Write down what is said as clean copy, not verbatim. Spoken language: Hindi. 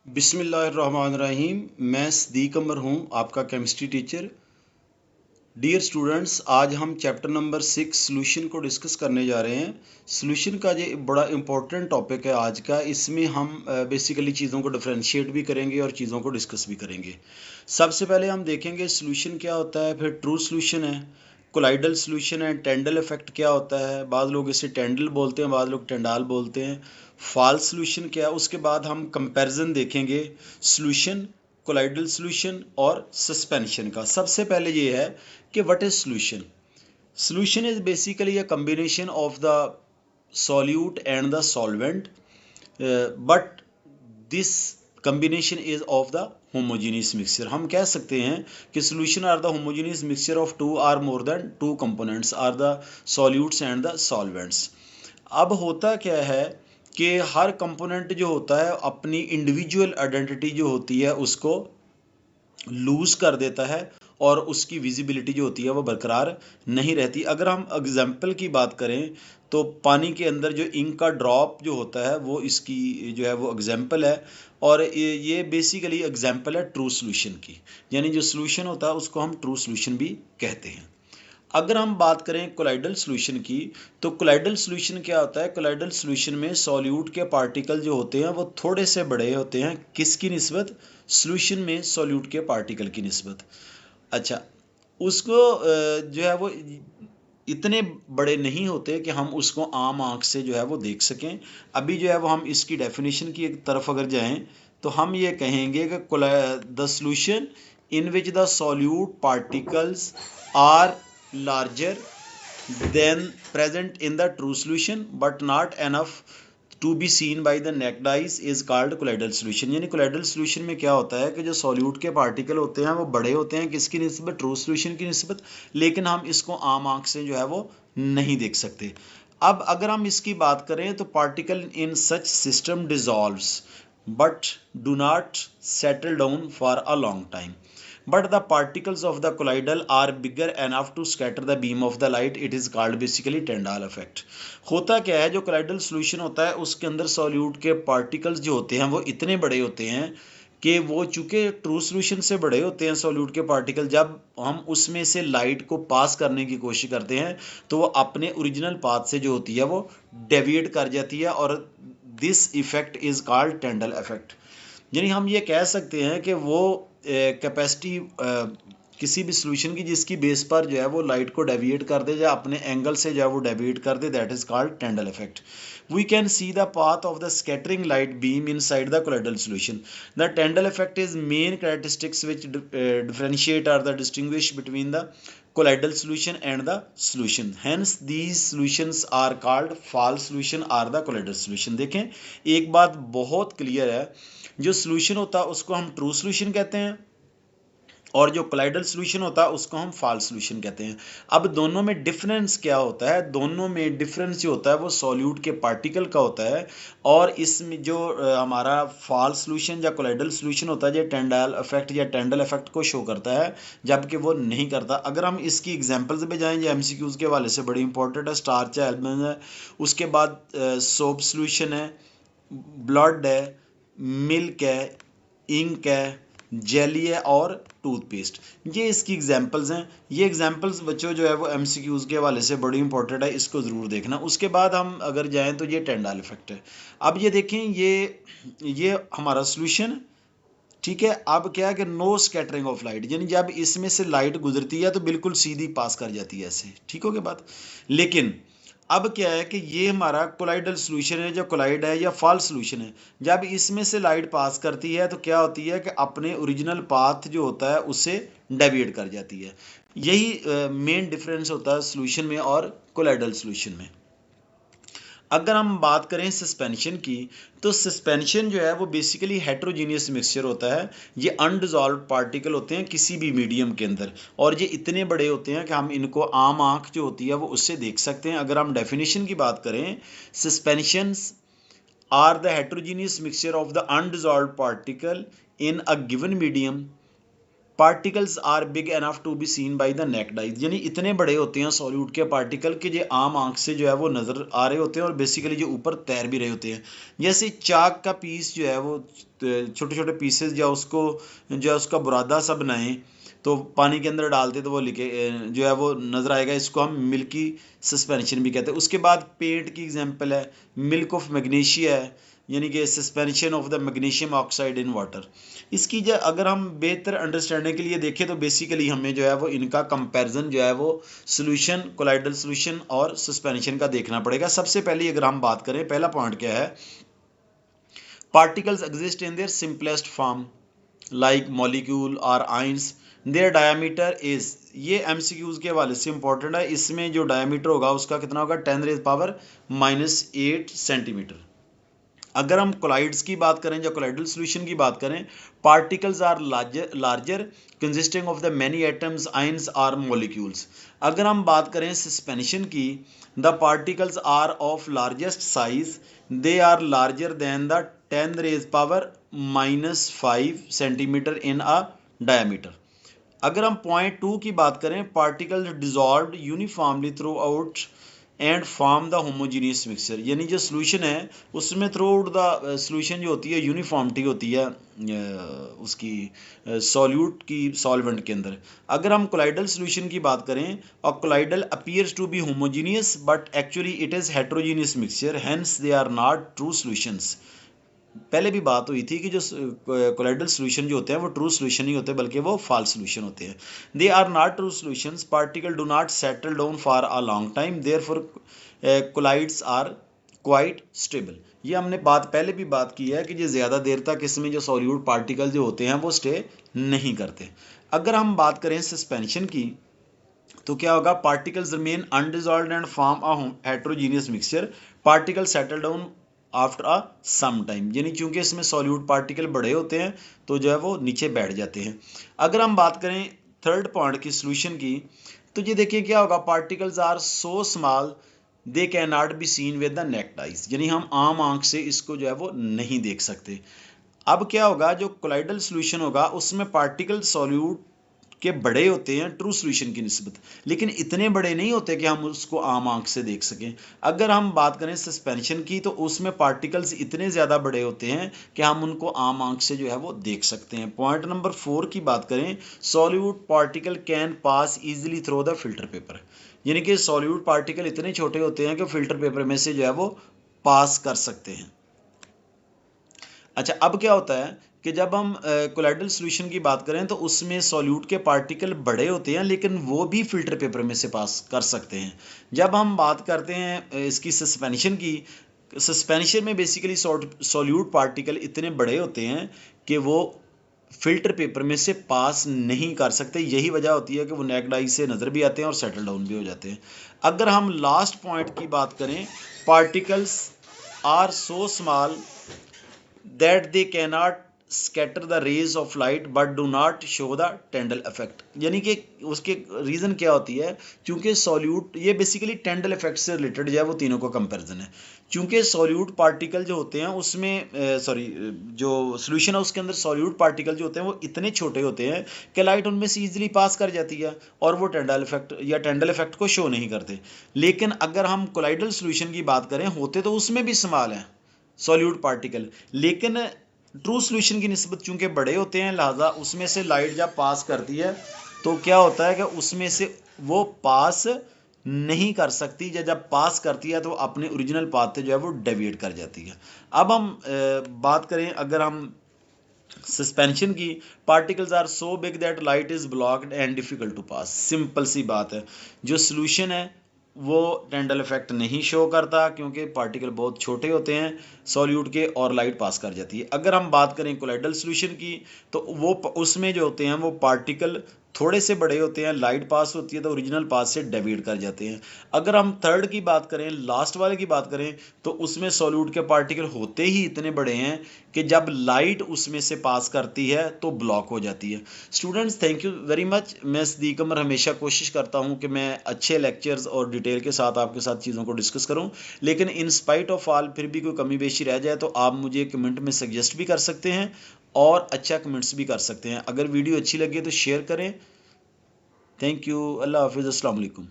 बिस्मिल्लाहिर्रहमानिर्रहीम। मैं सदीक अमर हूँ, आपका केमिस्ट्री टीचर। डियर स्टूडेंट्स, आज हम चैप्टर नंबर 6 सॉल्यूशन को डिस्कस करने जा रहे हैं। सॉल्यूशन का ये बड़ा इंपॉर्टेंट टॉपिक है आज का। इसमें हम बेसिकली चीज़ों को डिफरेंशिएट भी करेंगे और चीज़ों को डिस्कस भी करेंगे। सबसे पहले हम देखेंगे सॉल्यूशन क्या होता है, फिर ट्रू सॉल्यूशन है, कोलाइडल सॉल्यूशन है, टेंडल इफेक्ट क्या होता है, बाद लोग इसे टेंडल बोलते हैं, बाद लोग टेंडाल बोलते हैं, फॉल्स सॉल्यूशन क्या है। उसके बाद हम कंपैरिजन देखेंगे सॉल्यूशन, कोलाइडल सॉल्यूशन और सस्पेंशन का। सबसे पहले ये है कि what is solution. Solution is basically a combination of the solute and the solvent, but this combination is of the homogeneous mixture। हम कह सकते हैं कि solution are the homogeneous mixture of two or more than two components are the solutes and the solvents। अब होता क्या है कि हर कंपोनेंट जो होता है अपनी इंडिविजुअल आइडेंटिटी जो होती है उसको लूज कर देता है और उसकी विजिबिलिटी जो होती है वो बरकरार नहीं रहती। अगर हम एग्जाम्पल की बात करें तो पानी के अंदर जो इंक का ड्रॉप जो होता है वो इसकी जो है वो एग्जाम्पल है, और ये बेसिकली एग्जाम्पल है ट्रू सॉल्यूशन की। यानी जो सॉल्यूशन होता है उसको हम ट्रू सॉल्यूशन भी कहते हैं। अगर हम बात करें कोलाइडल सॉल्यूशन की, तो कोलाइडल सॉल्यूशन क्या होता है। कोलाइडल सॉल्यूशन में सॉल्यूट के पार्टिकल जो होते हैं वो थोड़े से बड़े होते हैं, किसकी निस्बत, सॉल्यूशन में सॉल्यूट के पार्टिकल की निस्बत। अच्छा, उसको जो है वो इतने बड़े नहीं होते कि हम उसको आम आँख से जो है वो देख सकें। अभी जो है वो हम इसकी डेफिनेशन की एक तरफ अगर जाएं तो हम ये कहेंगे कि the solution in which the solute particles are larger than present in the true solution but not enough to be seen by the naked eyes is called colloidal solution। यानी colloidal solution में क्या होता है कि जो सॉल्यूट के पार्टिकल होते हैं वो बड़े होते हैं, किसकी निस्बत, ट्रू सॉल्यूशन की निस्बत, लेकिन हम इसको आम आंख से जो है वो नहीं देख सकते। अब अगर हम इसकी बात करें तो particle in such system dissolves but do not settle down for a long time, but the particles of the colloidal are bigger enough to scatter the beam of the light। it is called basically Tyndall effect। होता क्या है, जो कोलाइडल सॉल्यूशन होता है उसके अंदर सॉल्यूट के पार्टिकल्स जो होते हैं वो इतने बड़े होते हैं कि वो चूंकि ट्रू सॉल्यूशन से बड़े होते हैं सॉल्यूट के पार्टिकल, जब हम उसमें से लाइट को पास करने की कोशिश करते हैं तो वो अपने ओरिजिनल पाथ से जो होती है वो डेविएट कर जाती है, और this effect is called Tyndall effect. यानी हम ये कह सकते हैं कि वो कैपेसिटी किसी भी सॉल्यूशन की जिसकी बेस पर जो है वो लाइट को डेविएट कर दे या अपने एंगल से जो है वो डेविएट कर दे, that is called Tyndall effect. We can see the path of the scattering light beam inside the colloidal solution. The Tyndall effect is main characteristics which differentiate or the distinguish between the colloidal solution and the solution, hence these solutions are called false solution or the colloidal solution। देखें, एक बात बहुत क्लियर है, जो सॉल्यूशन होता है उसको हम ट्रू सॉल्यूशन कहते हैं और जो कोलाइडल सॉल्यूशन होता है उसको हम फॉल्स सॉल्यूशन कहते हैं। अब दोनों में डिफरेंस क्या होता है, दोनों में डिफरेंस जो होता है वो सॉल्यूट के पार्टिकल का होता है, और इसमें जो हमारा फॉल्स सॉल्यूशन या कोलाइडल सॉल्यूशन होता है जो टेंडल इफेक्ट या टेंडल इफेक्ट को शो करता है, जबकि वो नहीं करता। अगर हम इसकी एग्जांपल्स पे जाएं जो एमसीक्यूज के हवाले से बड़ी इंपॉर्टेंट है, स्टार्च है, एल्बम है, उसके बाद सोप सॉल्यूशन है, ब्लड है, मिल्क है, इंक है, जेली है और टूथपेस्ट, ये इसकी एग्जांपल्स हैं। ये एग्जांपल्स बच्चों जो है वो एमसीक्यूज़ के हवाले से बड़ी इंपॉर्टेंट है, इसको ज़रूर देखना। उसके बाद हम अगर जाएं तो ये टेंडल इफेक्ट है। अब ये देखें, ये हमारा सॉल्यूशन, ठीक है। अब क्या है कि नो स्कैटरिंग ऑफ लाइट, यानी जब इसमें से लाइट गुजरती है तो बिल्कुल सीधी पास कर जाती है ऐसे, ठीक हो गया बात। लेकिन अब क्या है कि ये हमारा कोलाइडल सॉल्यूशन है, जो कोलाइड है या फॉल्स सॉल्यूशन है, जब इसमें से लाइट पास करती है तो क्या होती है कि अपने ओरिजिनल पाथ जो होता है उससे डेविएट कर जाती है। यही मेन डिफरेंस होता है सॉल्यूशन में और कोलाइडल सॉल्यूशन में। अगर हम बात करें सस्पेंशन की, तो सस्पेंशन जो है वो बेसिकली हेट्रोजीनियस मिक्सचर होता है। ये अनडिजॉल्व पार्टिकल होते हैं किसी भी मीडियम के अंदर, और ये इतने बड़े होते हैं कि हम इनको आम आँख जो होती है वो उससे देख सकते हैं। अगर हम डेफिनेशन की बात करें, suspensions are the heterogeneous mixture of the undissolve particle in a given medium particles are big enough to be seen by the naked eye, यानी इतने बड़े होते हैं सॉल्यूट के पार्टिकल कि जो आम आंख से जो है वो नज़र आ रहे होते हैं और बेसिकली जो ऊपर तैर भी रहे होते हैं। जैसे चाक का पीस जो है वो छोटे छोटे पीसेस या उसको जो है उसका बुरादा सा बनाएं तो पानी के अंदर डालते तो वो लिखे जो है वो नज़र आएगा, इसको हम मिल्की सस्पेंशन भी कहते हैं। उसके बाद पेंट की एग्जांपल है मिल्क ऑफ मैग्नीशिया है, यानी कि suspension of the magnesium oxide in water. इसकी जो अगर हम बेहतर अंडरस्टैंडिंग के लिए देखें तो बेसिकली हमें जो है वो इनका कंपैरिजन जो है वो सोल्यूशन, कोलाइडल सोल्यूशन और सस्पेंशन का देखना पड़ेगा। सबसे पहले अगर हम बात करें, पहला पॉइंट क्या है, particles exist in their simplest form like molecule और आइंस, देयर डायमीटर इज, ये एमसीक्यूज के हवाले से इंपॉर्टेंट है। इसमें जो डायमीटर होगा उसका कितना होगा, 10⁻⁻8 सेंटीमीटर। अगर हम कोलाइड्स की बात करें या कोलाइडल सॉल्यूशन की बात करें, particles are larger consisting of the many atoms, ions are molecules. अगर हम बात करें सस्पेंशन की, the particles are of largest size, they are larger than the 10⁻⁻5 centimetre in a diameter. अगर हम पॉइंट 2 की बात करें, particles dissolve uniformly throughout and form the homogeneous mixture, यानी जो सोल्यूशन है उसमें थ्रू आउट द सोल्यूशन जो होती है यूनिफॉर्मिटी होती है उसकी सॉल्यूट की सॉल्वेंट के अंदर। अगर हम कोलाइडल सोल्यूशन की बात करें, और colloidal appears to be homogeneous but actually it is heterogeneous mixture, hence they are not true solutions. पहले भी बात हुई थी कि जो कोलाइडल सॉल्यूशन जो होते हैं वो ट्रू सॉल्यूशन नहीं होते बल्कि वो फॉल्स सॉल्यूशन होते हैं। They are not true solutions, particle do not settle down for a long time, therefore colloids are quite stable. ये हमने बात पहले भी बात की है कि जो ज़्यादा देर तक इसमें जो सॉल्यूट पार्टिकल जो होते हैं वो स्टे नहीं करते। अगर हम बात करें सस्पेंशन की तो क्या होगा, particles remain undissolved and form a heterogeneous mixture, particle settle down after a some time, यानी चूंकि इसमें सॉल्यूट पार्टिकल बड़े होते हैं तो जो है वो नीचे बैठ जाते हैं। अगर हम बात करें थर्ड पॉइंट की सोल्यूशन की, तो ये देखिए क्या होगा, particles are so small they can not be seen with the naked eyes, यानी हम आम आंख से इसको जो है वो नहीं देख सकते। अब क्या होगा, जो कोलाइडल सोल्यूशन होगा उसमें पार्टिकल सॉल्यूट के बड़े होते हैं ट्रू सॉल्यूशन की निस्बत, लेकिन इतने बड़े नहीं होते कि हम उसको आम आंख से देख सकें। अगर हम बात करें सस्पेंशन की तो उसमें पार्टिकल्स इतने ज़्यादा बड़े होते हैं कि हम उनको आम आंख से जो है वो देख सकते हैं। पॉइंट नंबर 4 की बात करें, solute particle can pass easily through the filter paper, यानी कि सॉल्यूट पार्टिकल इतने छोटे होते हैं कि फिल्टर पेपर में से जो है वो पास कर सकते हैं। अच्छा, अब क्या होता है कि जब हम कोलाइडल सॉल्यूशन की बात करें तो उसमें सॉल्यूट के पार्टिकल बड़े होते हैं लेकिन वो भी फिल्टर पेपर में से पास कर सकते हैं। जब हम बात करते हैं इसकी सस्पेंशन की, सस्पेंशन में बेसिकली सॉल्यूट पार्टिकल इतने बड़े होते हैं कि वो फिल्टर पेपर में से पास नहीं कर सकते। यही वजह होती है कि वो नेक्ड आई से नज़र भी आते हैं और सेटल डाउन भी हो जाते हैं। अगर हम लास्ट पॉइंट की बात करें, particles are so small that they cannot scatter the rays of light but do not show the Tyndall effect, यानी कि उसके रीज़न क्या होती है, क्योंकि सॉल्यूट, ये बेसिकली टेंडल इफेक्ट से रिलेटेड जो है वो तीनों का कंपैरिजन है। क्योंकि सॉल्यूट पार्टिकल जो होते हैं उसमें जो सोल्यूशन है उसके अंदर सॉल्यूट पार्टिकल जो होते हैं वो इतने छोटे होते हैं कि लाइट उनमें से ईजिली पास कर जाती है और वो टेंडल इफेक्ट या टेंडल इफेक्ट को शो नहीं करते। लेकिन अगर हम कोलाइडल सोल्यूशन की बात करें, होते तो उसमें भी स्मॉल हैं सॉल्यूट पार्टिकल, लेकिन ट्रू सॉल्यूशन की निस्बत चूंकि बड़े होते हैं लिहाजा उसमें से लाइट जब पास करती है तो क्या होता है कि उसमें से वो पास नहीं कर सकती, या जब पास करती है तो अपने ओरिजिनल पाथ से जो है वो डेविएट कर जाती है। अब हम बात करें, अगर हम सस्पेंशन की, particles are so big that light is blocked and difficult to pass. Simple सी बात है, जो सोल्यूशन है वो टेंडल इफेक्ट नहीं शो करता क्योंकि पार्टिकल बहुत छोटे होते हैं सॉल्यूट के और लाइट पास कर जाती है। अगर हम बात करें कोलाइडल सॉल्यूशन की तो वो उसमें जो होते हैं वो पार्टिकल थोड़े से बड़े होते हैं, लाइट पास होती है तो ओरिजिनल पाथ से डेविएट कर जाते हैं। अगर हम थर्ड की बात करें, लास्ट वाले की बात करें, तो उसमें सॉल्यूट के पार्टिकल होते ही इतने बड़े हैं कि जब लाइट उसमें से पास करती है तो ब्लॉक हो जाती है। Students, thank you very much. मैं सदीक अमर हमेशा कोशिश करता हूँ कि मैं अच्छे लेक्चर्स और डिटेल के साथ आपके साथ चीज़ों को डिस्कस करूँ, लेकिन इन स्पाइट ऑफ ऑल फिर भी कोई कमी बेशी रह जाए तो आप मुझे कमेंट में सजेस्ट भी कर सकते हैं और अच्छा कमेंट्स भी कर सकते हैं। अगर वीडियो अच्छी लगे तो शेयर करें। Thank you. अल्लाह हाफिज़। अस्सलाम वालेकुम।